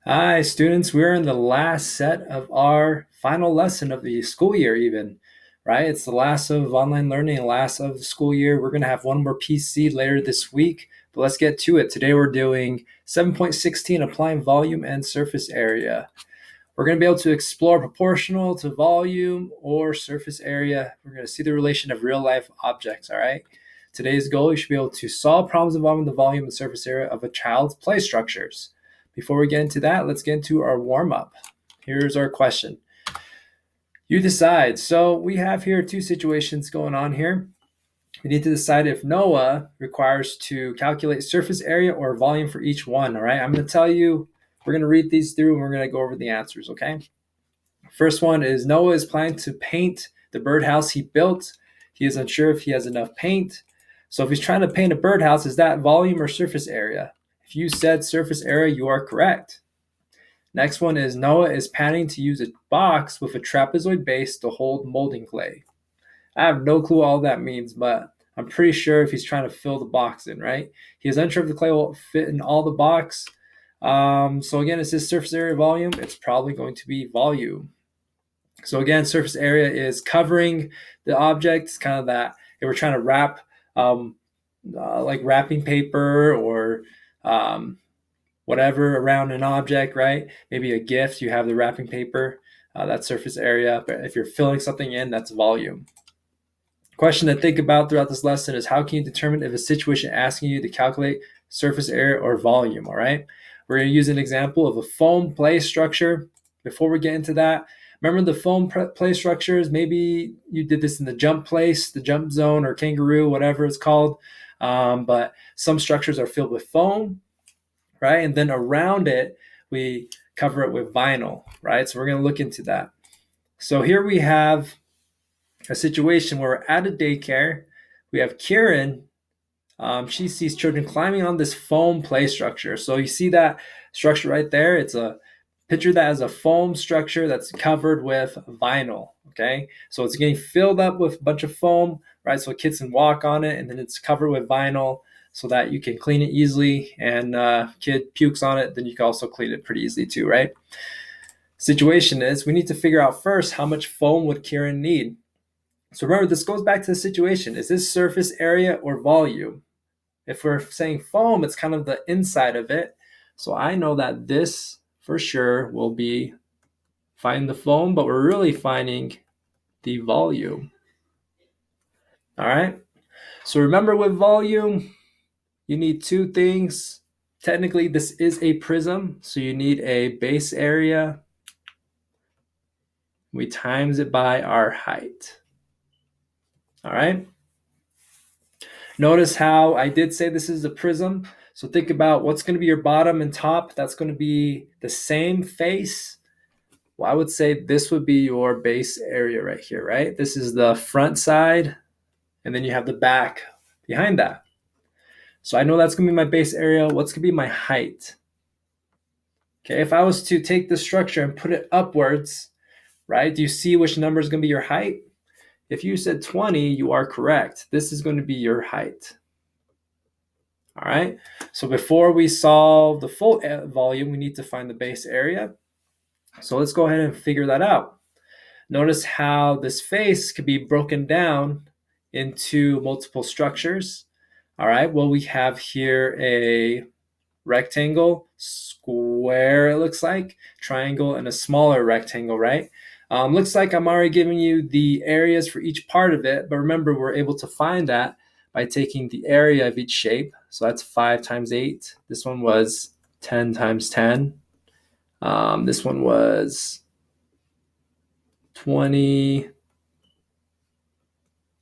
Hi, students. We're in the last set of our final lesson of the school year, even, right? It's the last of online learning, the last of the school year. We're going to have one more PC later this week, but let's get to it. Today, we're doing 7.16 applying volume and surface area. We're going to be able to explore proportional to volume or surface area. We're going to see the relation of real life objects, all right? Today's goal, you should be able to solve problems involving the volume and surface area of a child's play structures. Before we get into that, let's get into our warm up. Here's our question. You decide. So we have here two situations going on here. We need to decide if Noah requires to calculate surface area or volume for each one. All right. I'm going to tell you, we're going to read these through and we're going to go over the answers. Okay. First one is Noah is planning to paint the birdhouse he built. He is unsure if he has enough paint. So if he's trying to paint a birdhouse, is that volume or surface area? If you said surface area, you are correct. Next one is Noah is planning to use a box with a trapezoid base to hold molding clay. I have no clue what all that means, but I'm pretty sure if he's trying to fill the box in, right? He is unsure if the clay will fit in all the box. So again, it says surface area volume. It's probably going to be volume. So again, surface area is covering the object. It's kind of that if we're trying to wrap, like wrapping paper or whatever around an object, right? Maybe a gift, you have the wrapping paper, that's surface area. But if you're filling something in, that's volume. Question to think about throughout this lesson is how can you determine if a situation asking you to calculate surface area or volume, all right? We're going to use an example of a foam play structure. Before we get into that, remember the foam play structures? Maybe you did this in the jump place, the jump zone, or kangaroo, whatever it's called. But some structures are filled with foam, right? And then around it, we cover it with vinyl, right? So we're going to look into that. So here we have a situation where we're at a daycare. We have Kieran. She sees children climbing on this foam play structure. So you see that structure right there? It's a picture that as a foam structure that's covered with vinyl. Okay, so it's getting filled up with a bunch of foam, right? So kids can walk on it, and then it's covered with vinyl so that you can clean it easily. And kid pukes on it, then you can also clean it pretty easily too, right? Situation is we need to figure out first how much foam would Kieran need. So remember, this goes back to the situation. Is this surface area or volume? If we're saying foam, it's kind of the inside of it. So I know that this for sure will be find the foam, but we're really finding the volume. All right. So remember with volume, you need two things. Technically, this is a prism. So you need a base area. We times it by our height. All right. Notice how I did say this is a prism. So think about what's going to be your bottom and top. That's going to be the same face. Well, I would say this would be your base area right here, right? This is the front side, and then you have the back behind that. So I know that's going to be my base area. What's going to be my height? Okay, if I was to take this structure and put it upwards, right? Do you see which number is going to be your height? If you said 20, you are correct. This is going to be your height. All right, so before we solve the full volume, we need to find the base area. So let's go ahead and figure that out. Notice how this face could be broken down into multiple structures. All right, well, we have here a rectangle, square, it looks like, triangle, and a smaller rectangle, right? Looks like I'm already giving you the areas for each part of it, but remember, we're able to find that by taking the area of each shape. So that's 5 times 8. This one was 10 times 10. This one was 20.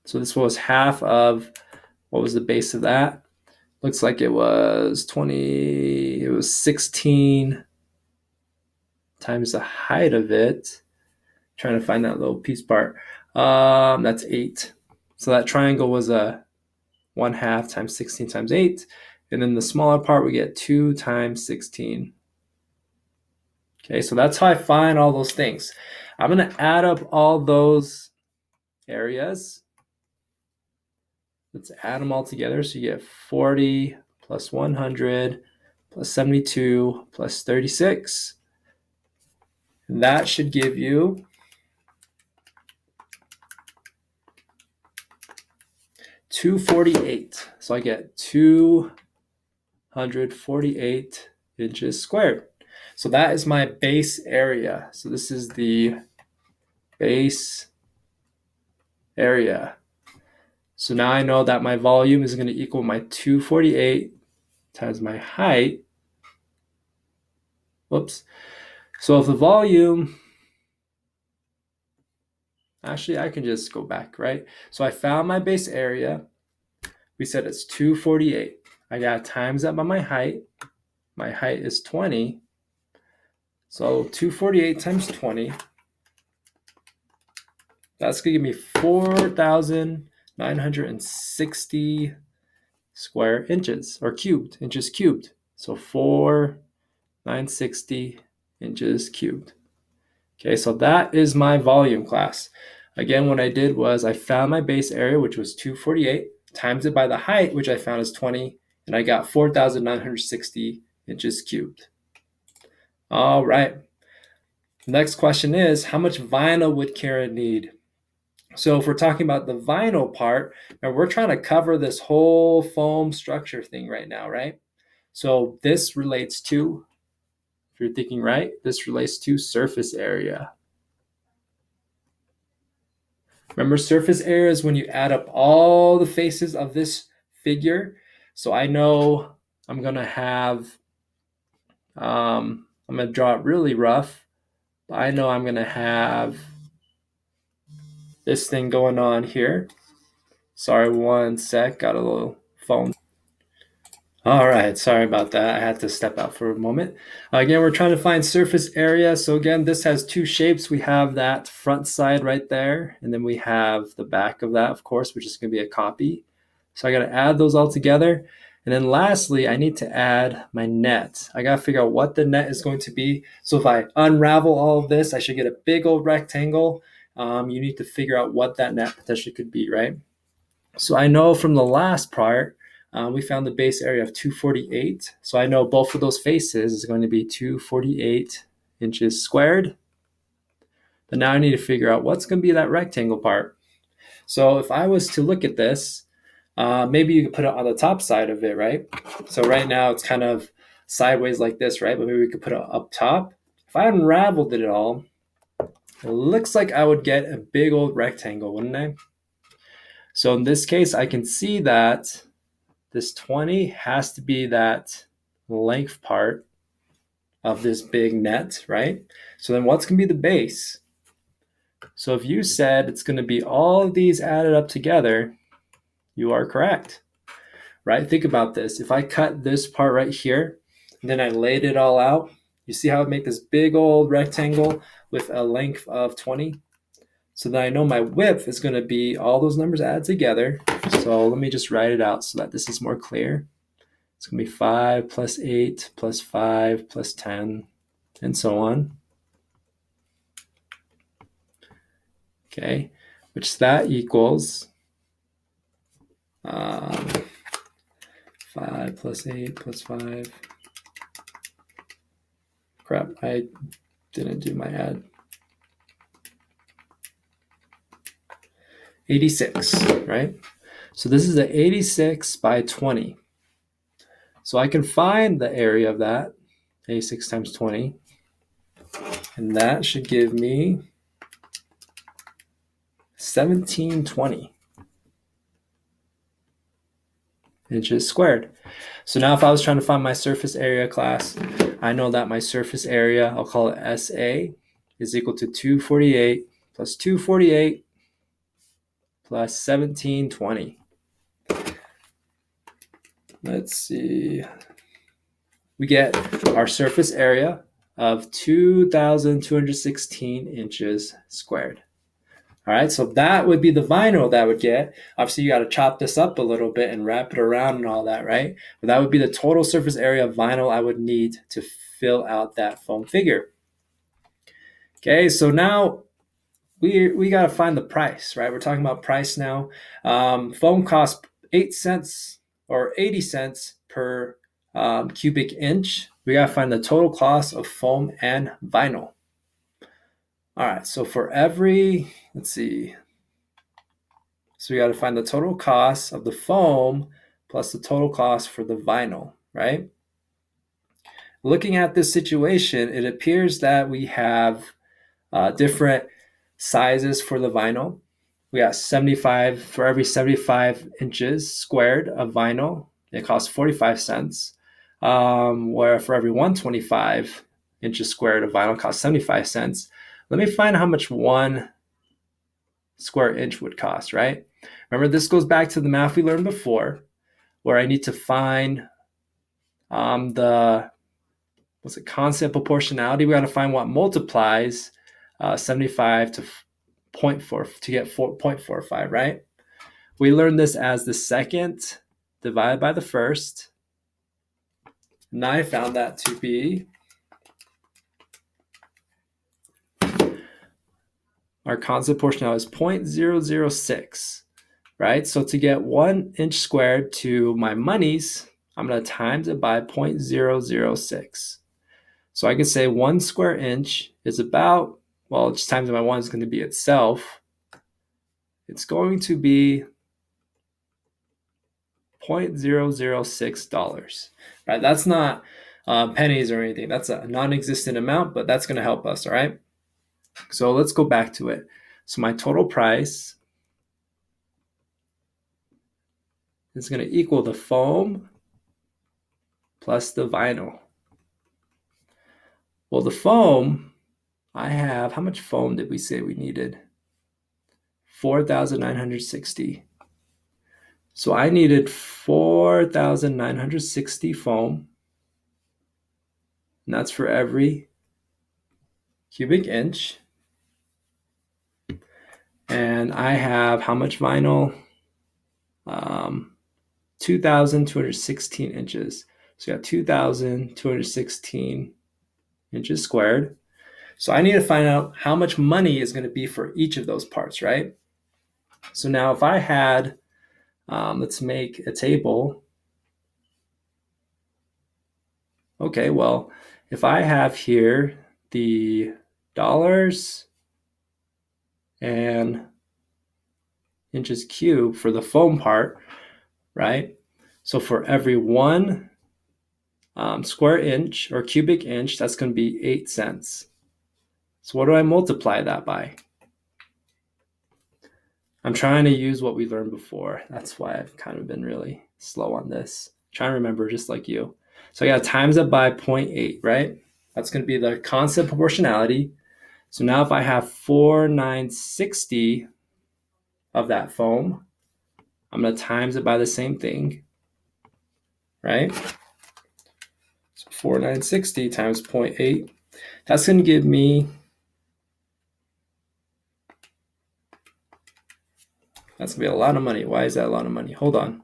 So this was half of, what was the base of that? Looks like it was 20, it was 16 times the height of it. Trying to find that little piece part. That's 8. So that triangle was a 1/2 times 16 times 8. And then the smaller part, we get 2 times 16. Okay, so that's how I find all those things. I'm going to add up all those areas. Let's add them all together. So you get 40 plus 100 plus 72 plus 36. And that should give you 248. So I get 248 inches squared. So that is my base area. So this is the base area. So now I know that my volume is going to equal my 248 times my height. Whoops. So if the volume, actually I can just go back, right? So I found my base area. We said it's 248. I got to times that by my height. My height is 20. So 248 times 20. That's going to give me 4,960 square inches, or cubed, inches cubed. So 4,960 inches cubed. Okay, so that is my volume, class. Again, what I did was I found my base area, which was 248, times it by the height, which I found is 20, and I got 4,960 inches cubed. All right. Next question is, how much vinyl would Kara need? So if we're talking about the vinyl part, now we're trying to cover this whole foam structure thing right now, right? So this relates to, if you're thinking right, this relates to surface area. Remember, surface area is when you add up all the faces of this figure. So I know I'm going to have, I'm going to draw it really rough. But I know I'm going to have this thing going on here. Sorry, one sec. Got a little phone. All right, sorry about that. I had to step out for a moment. Again, we're trying to find surface area. So again, this has two shapes. We have that front side right there, and then we have the back of that, of course, which is going to be a copy. So I got to add those all together. And then lastly, I need to add my net. I got to figure out what the net is going to be. So if I unravel all of this, I should get a big old rectangle. You need to figure out what that net potentially could be, right? So I know from the last part, we found the base area of 248. So I know both of those faces is going to be 248 inches squared. But now I need to figure out what's going to be that rectangle part. So if I was to look at this, maybe you could put it on the top side of it, right? So right now it's kind of sideways like this, right? But maybe we could put it up top. If I unraveled it all, it looks like I would get a big old rectangle, wouldn't I? So in this case, I can see that this 20 has to be that length part of this big net, right? So then what's going to be the base? So if you said it's going to be all of these added up together, you are correct, right? Think about this. If I cut this part right here, and then I laid it all out, you see how I make this big old rectangle with a length of 20? So then I know my width is going to be all those numbers added together. So let me just write it out so that this is more clear. It's going to be 5 plus 8 plus 5 plus 10, and so on. Okay, which that equals 5 plus 8 plus 5. Crap, I didn't do my add. 86, right? So this is an 86 by 20. So I can find the area of that, 86 times 20, and that should give me 1720 inches squared. So now if I was trying to find my surface area, class, I know that my surface area, I'll call it SA, is equal to 248 plus 248 plus 1720. Let's see. We get our surface area of 2,216 inches squared. All right, so that would be the vinyl that would get. Obviously, you got to chop this up a little bit and wrap it around and all that, right? But that would be the total surface area of vinyl I would need to fill out that foam figure. Okay, so now we got to find the price, right? We're talking about price now. Foam costs 8 cents or 80 cents per cubic inch, we got to find the total cost of foam and vinyl. All right, so for every, let's see. So we got to find the total cost of the foam plus the total cost for the vinyl, right? Looking at this situation, it appears that we have different sizes for the vinyl. We got 75 for every 75 inches squared of vinyl. It costs 45 cents. Where for every 125 inches squared of vinyl costs 75 cents. Let me find how much 1 square inch would cost, right? Remember, this goes back to the math we learned before, where I need to find the constant proportionality. We got to find what multiplies 75 to 0.4 to get 0.45, right? We learned this as the second divided by the first. And I found that to be our constant proportionality is 0.006, right? So to get 1 inch squared to my monies, I'm going to times it by 0.006. So I can say 1 square inch is about, well, just times by 1 is going to be itself. It's going to be $0.006, right? That's not pennies or anything. That's a non-existent amount, but that's going to help us, all right? So let's go back to it. So my total price is going to equal the foam plus the vinyl. Well, the foam, I have, how much foam did we say we needed? 4,960. So I needed 4,960 foam, and that's for every cubic inch. And I have how much vinyl? 2,216 inches. So we got 2,216 inches squared. So I need to find out how much money is going to be for each of those parts, right? So now if I had, let's make a table. Okay, well, if I have here the dollars and inches cubed for the foam part, right? So for every 1 square inch or cubic inch, that's going to be 8 cents. So what do I multiply that by? I'm trying to use what we learned before. That's why I've kind of been really slow on this. Trying to remember just like you. So I got to times it by 0.8, right? That's going to be the constant proportionality. So now if I have 4,960 of that foam, I'm going to times it by the same thing, right? So 4,960 times 0.8. That's going to give me, that's going to be a lot of money. Why is that a lot of money? Hold on.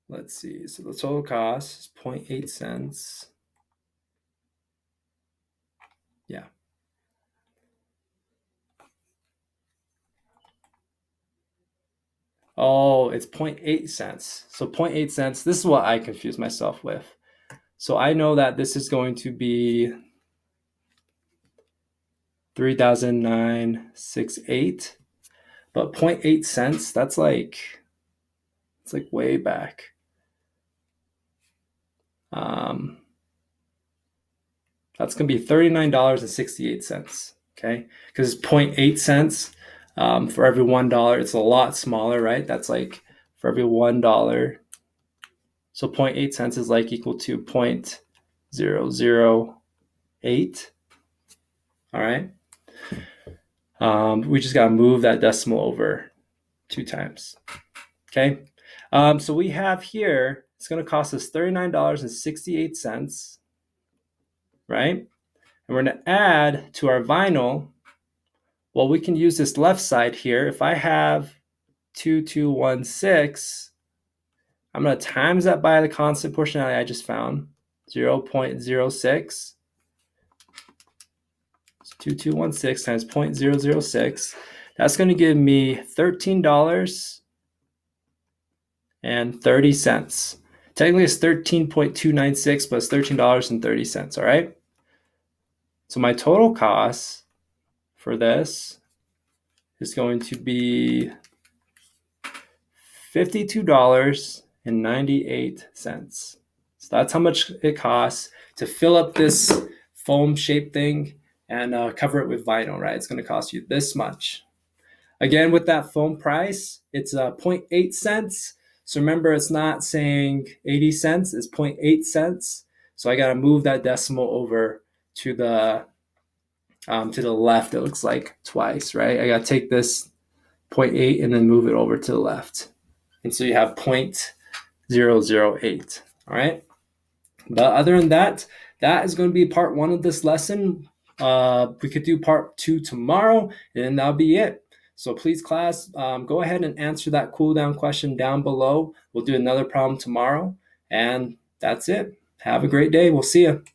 Let's see. So the total cost is 0.8 cents. Yeah. Oh, it's 0.8 cents. So 0.8 cents. This is what I confuse myself with. So I know that this is going to be 3,968. But 0.8 cents, that's like, it's like way back. That's going to be $39.68, okay? Because it's 0.8 cents for every $1. It's a lot smaller, right? That's like for every $1. So 0.8 cents is like equal to 0.008. All right. We just got to move that decimal over 2 times. Okay. So we have here, it's going to cost us $39.68, right? And we're going to add to our vinyl. Well, we can use this left side here. If I have 2,216, I'm going to times that by the constant proportionality I just found, 0.06. 2,216 times 0.006. That's going to give me $13 $13.30. Technically it's 13.296, but it's $13.30. All right. So my total cost for this is going to be $52.98. So that's how much it costs to fill up this foam shaped thing and cover it with vinyl, right? It's going to cost you this much. Again, with that foam price, it's 0.8 cents. So remember, it's not saying 80 cents, it's 0.8 cents. So I got to move that decimal over to the left. It looks like twice, right? I got to take this 0.8 and then move it over to the left. And so you have 0.008. All right. But other than that, that is going to be part 1 of this lesson. We could do part 2 tomorrow, and then that'll be it. So please, class, go ahead and answer that cool down question down below. We'll do another problem tomorrow, and that's it. Have a great day. We'll see you.